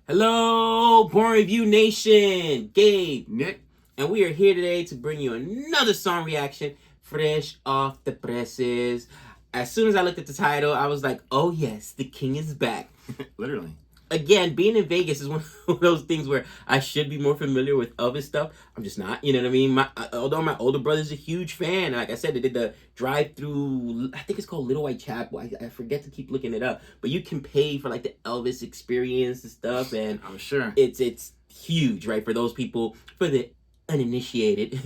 Hello, Born Review Nation, Gabe, Nick, and we are here today to bring you another song reaction, fresh off the presses. As soon as I looked at the title, I was like, oh yes, the king is back. literally. Again, being in Vegas is one of those things where I should be more familiar with Elvis stuff. I'm just not, you know what I mean? Although my older brother's a huge fan, like I said, they did the drive-through, I think it's called Little White Chapel. I forget to keep looking it up. But you can pay for like the Elvis experience and stuff, and I'm sure it's huge, right? For those people, for the uninitiated,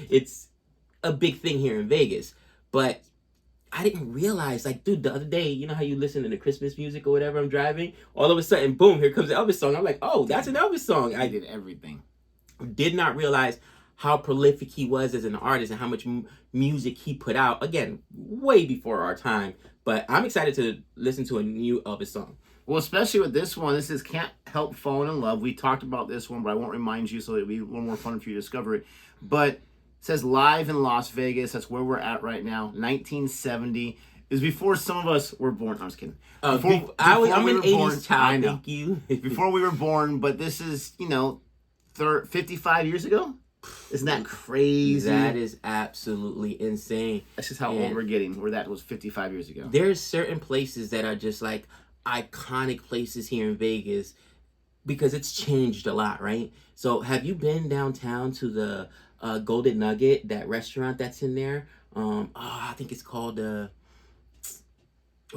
it's a big thing here in Vegas. But I didn't realize, like, dude, the other day, you know how you listen to the Christmas music or whatever, I'm driving, all of a sudden, boom, here comes the Elvis song. I'm like, oh, that's an Elvis song. I did everything. Did not realize how prolific he was as an artist and how much music he put out. Again, way before our time. But I'm excited to listen to a new Elvis song. Well, especially with this one. This is Can't Help Falling in Love. We talked about this one, but I won't remind you, so it'll be a little more fun for you to discover it. But it says live in Las Vegas. That's where we're at right now. 1970. It was before some of us were born. I'm just kidding. I'm an 80s child, thank you. Before we were born, but this is, 55 years ago? Isn't that crazy? That is absolutely insane. That's just how old we're getting, where that was 55 years ago. There's certain places that are just like iconic places here in Vegas because it's changed a lot, right? So have you been downtown to the Golden Nugget, that restaurant that's in there? I think it's called or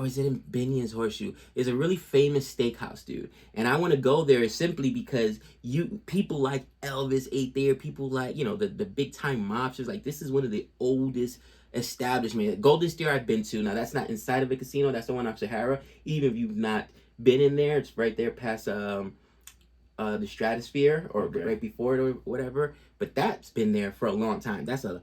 is it in Binion's Horseshoe? It's a really famous steakhouse, dude. And I want to go there simply because people like Elvis ate there. People like, the big time mobsters. Like, this is one of the oldest establishments. Golden Steer I've been to. Now, that's not inside of a casino. That's the one off Sahara. Even if you've not been in there, it's right there past the Stratosphere, or right before it or whatever. But that's been there for a long time. That's a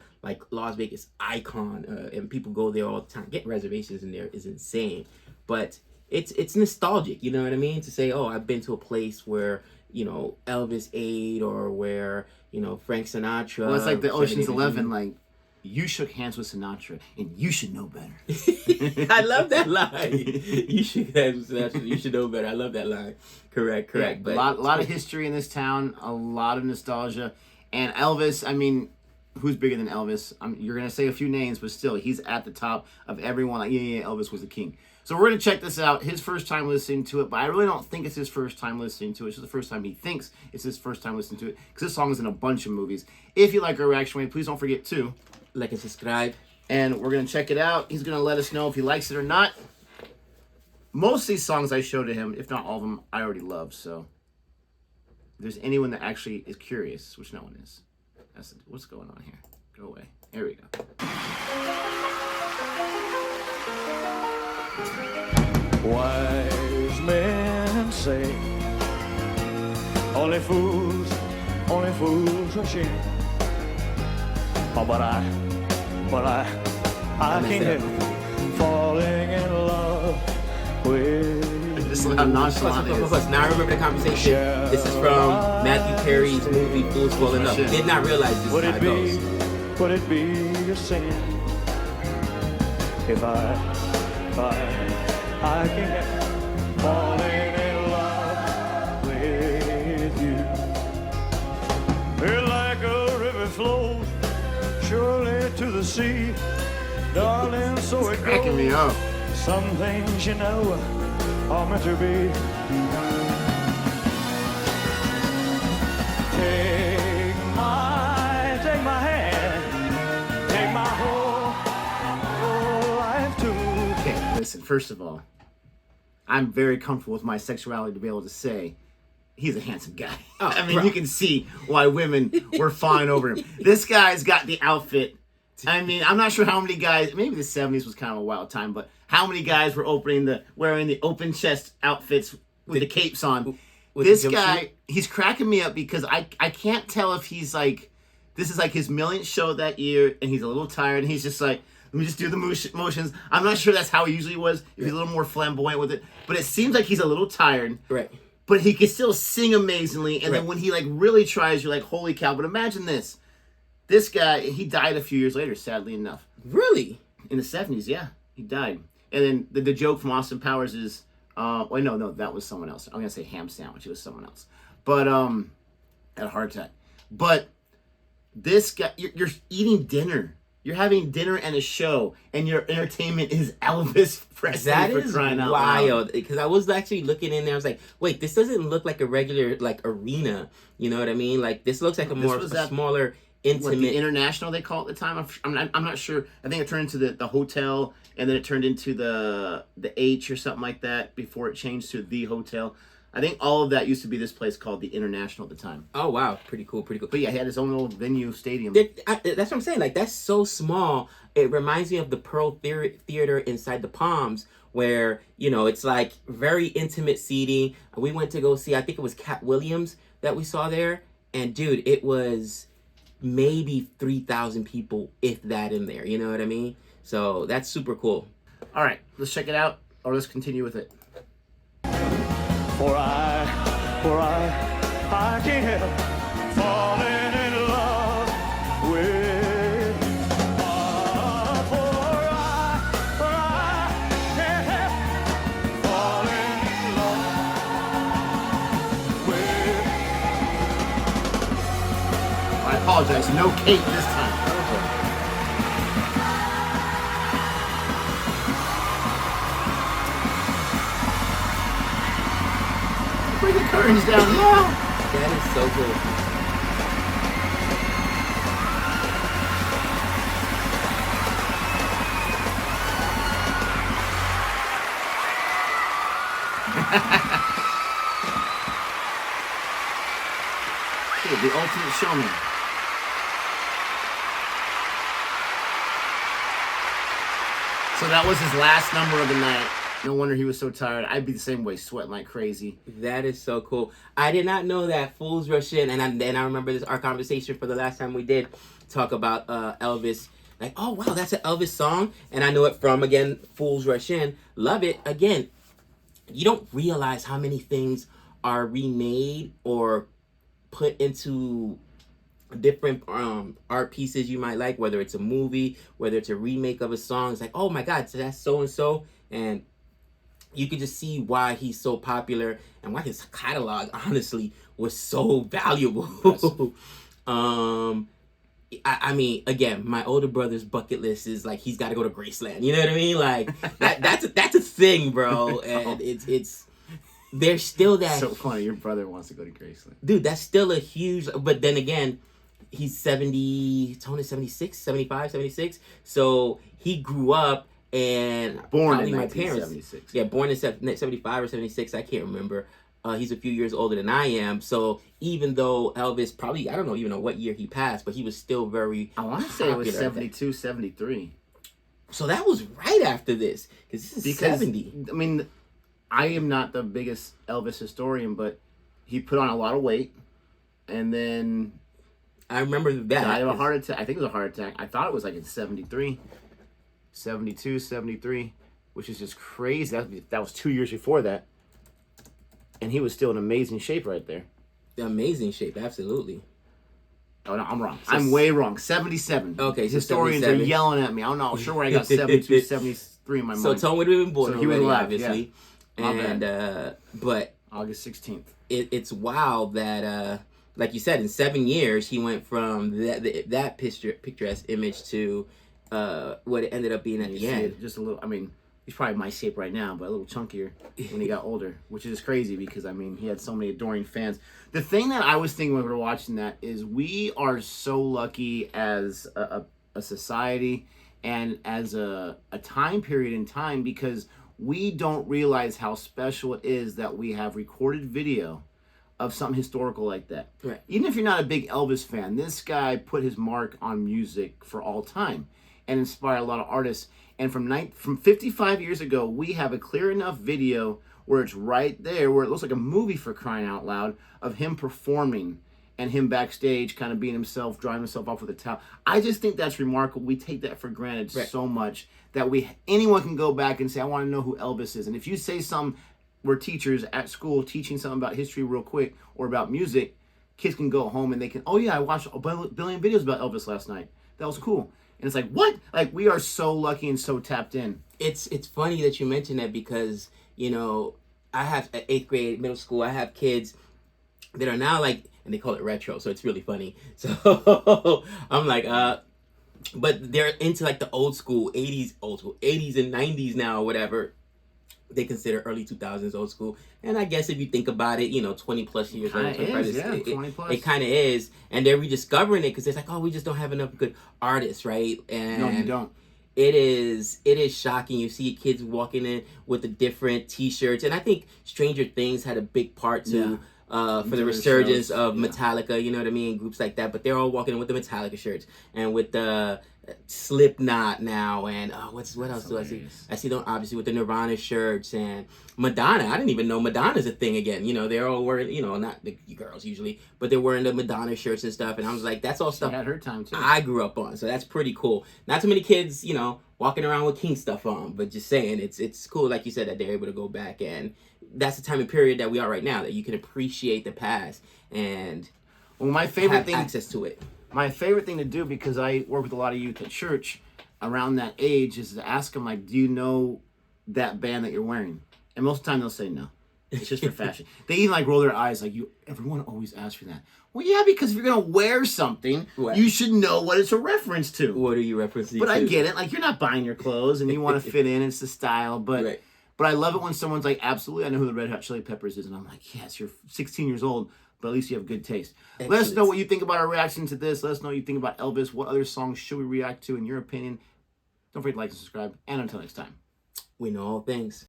Las Vegas icon, and people go there all the time. Getting reservations in there is insane, but it's nostalgic. You know what I mean? To say, oh, I've been to a place where Elvis ate, or where Frank Sinatra. Well, it's like the Ocean's 11, like, you shook hands with Sinatra, and you should know better. I love that line. You shook hands with Sinatra, you should know better. I love that line. Correct. Yeah, But a lot of history in this town, a lot of nostalgia. And Elvis, I mean, who's bigger than Elvis? You're going to say a few names, but still, he's at the top of everyone. Like, yeah, Elvis was the king. So we're going to check this out. His first time listening to it, but I really don't think it's his first time listening to it. It's just the first time he thinks it's his first time listening to it, because this song is in a bunch of movies. If you like our reaction, please don't forget to like and subscribe. And we're going to check it out. He's going to let us know if he likes it or not. Most of these songs I show to him, if not all of them, I already love. So if there's anyone that actually is curious, which no one is, what's going on here? Go away. Here we go. Wise men say only fools rush in. Oh, but I can't help falling in love with. This is how nonchalant it is. Now I remember the conversation. This is from Matthew Perry's movie Fools Falling Up. Did not realize this is how it goes. Would it be a sin if I can't help falling in love with you? Feel like a river flows surely to the sea, darling, so it Cracking me up. Some things, are meant to be. Take my hand, take my whole life too. Okay, listen, first of all, I'm very comfortable with my sexuality to be able to say he's a handsome guy. Oh, I mean, you can see why women were fawning over him. This guy's got the outfit. I mean, I'm not sure how many guys, maybe the 70s was kind of a wild time, but how many guys were wearing the open chest outfits with the capes on? This guy, he's cracking me up because I can't tell if he's like, this is like his millionth show that year, and he's a little tired, and he's just like, let me just do the motions. I'm not sure that's how he usually was. If he's a little more flamboyant with it. But it seems like he's a little tired. Right. But he can still sing amazingly. And then when he really tries, you're like, holy cow. But imagine this. This guy, he died a few years later, sadly enough. Really? In the 70s, yeah. He died. And then the joke from Austin Powers is, Wait, no, that was someone else. I'm gonna say ham sandwich. It was someone else. But had a heart attack. But this guy, you're eating dinner. You're having dinner and a show, and your entertainment is Elvis Presley. That for is crying out wild. loud. Because I was actually looking in there. I was like, wait, this doesn't look like a regular like arena. You know what I mean? Like this looks like a smaller, intimate. What, the International they call it at the time? I'm not sure. I think it turned into the hotel, and then it turned into the H or something like that before it changed to the hotel. I think all of that used to be this place called the International at the time. Oh wow, pretty cool. But yeah, he had his own little venue stadium. That's what I'm saying. Like that's so small. It reminds me of the Pearl Theater inside the Palms, where it's like very intimate seating. We went to go see. I think it was Cat Williams that we saw there, and dude, it was maybe 3,000 people, if that, in there. You know what I mean? So that's super cool. All right, let's check it out, or let's continue with it. For I can't help falling in love with you. For I can't help falling in love with you. I apologize, no Kate this time. Bring the curtains down now. That is so cool. Dude, the ultimate showman. So that was his last number of the night. No wonder he was so tired. I'd be the same way, sweating like crazy. That is so cool. I did not know that Fools Rush In, and then I remember our conversation for the last time we did talk about Elvis. Like, oh wow, that's an Elvis song, and I know it from, again, Fools Rush In. Love it. Again, you don't realize how many things are remade or put into different art pieces you might like, whether it's a movie, whether it's a remake of a song. It's like, oh my God, so that's so and so, and you could just see why he's so popular and why his catalog, honestly, was so valuable. I mean, again, my older brother's bucket list is like he's got to go to Graceland. You know what I mean? Like that's a thing, bro. And it's there's still that. So funny, your brother wants to go to Graceland, dude. That's still a huge. But then again, he's 70. Tony 76, 75, 76. So he grew up. And born probably in my parents, 1976. yeah, born in 75 or 76. I can't remember. He's a few years older than I am. So even though Elvis probably, I don't even know what year he passed, but he was still very I want to say it was 72, 73. So that was right after this. Because this is 70. I mean, I am not the biggest Elvis historian, but he put on a lot of weight. And then I remember that. Died of a heart attack. I think it was a heart attack. I thought it was like in 73. 72, 73, which is just crazy. That was 2 years before that. And he was still in amazing shape right there. Amazing shape, absolutely. Oh, no, I'm wrong. I'm way wrong. 77. Okay, so historians 77. are yelling at me. I'm not sure where I got 72, 73 in my mind. So Tone would have been born so he already, was alive, obviously. Yeah. And, but... August 16th. It's wild that, like you said, in 7 years, he went from that picturesque image to... what it ended up being at the end. Just a little, I mean, he's probably my shape right now, but a little chunkier when he got older, which is crazy because, I mean, he had so many adoring fans. The thing that I was thinking when we were watching that is we are so lucky as a society and as a time period in time because we don't realize how special it is that we have recorded video of something historical like that. Right. Even if you're not a big Elvis fan, this guy put his mark on music for all time and inspire a lot of artists. And from 55 years ago, we have a clear enough video where it's right there, where it looks like a movie for crying out loud, of him performing and him backstage kind of being himself, drying himself off with a towel. I just think that's remarkable. We take that for granted so much that anyone can go back and say, I want to know who Elvis is. And if you say we're teachers at school teaching something about history real quick or about music, kids can go home and they can, oh yeah, I watched a billion videos about Elvis last night. That was cool. And it's like, what? Like, we are so lucky and so tapped in. It's funny that you mention that because, I have at 8th grade, middle school. I have kids that are now like, and they call it retro, so it's really funny. So I'm like, but they're into like the old school 80s and 90s now or whatever. They consider early 2000s old school, and I guess if you think about it, 20 plus years later, Yeah, 20 plus. it kind of is, and they're rediscovering it because it's like, oh, we just don't have enough good artists, right? And No, you don't. it is shocking. You see kids walking in with the different T-shirts, and I think Stranger Things had a big part to for the resurgence of Metallica. You know what I mean? Groups like that, but they're all walking in with the Metallica shirts and with the Slipknot now, and what else do I see? I see them obviously with the Nirvana shirts and Madonna. I didn't even know Madonna's a thing again. They're all wearing, not the girls usually, but they're wearing the Madonna shirts and stuff. And I was like, that's all stuff She had her time too. I grew up on, so that's pretty cool. Not too many kids, walking around with King stuff on, but just saying, it's cool, like you said, that they're able to go back, and that's the time and period that we are right now, that you can appreciate the past and my favorite have thing, access to it. My favorite thing to do, because I work with a lot of youth at church around that age, is to ask them, like, do you know that band that you're wearing? And most of the time they'll say no. It's just for fashion. They even like roll their eyes like, everyone always asks for that. Well, yeah, because if you're going to wear something, you should know what it's a reference to. What are you referencing But to? I get it. Like, you're not buying your clothes and you want to fit in. It's the style. But but I love it when someone's like, absolutely, I know who the Red Hot Chili Peppers is. And I'm like, yes, you're 16 years old, but at least you have good taste. Excellent. Let us know what you think about our reaction to this. Let us know what you think about Elvis. What other songs should we react to in your opinion? Don't forget to like and subscribe. And until next time. We know all things.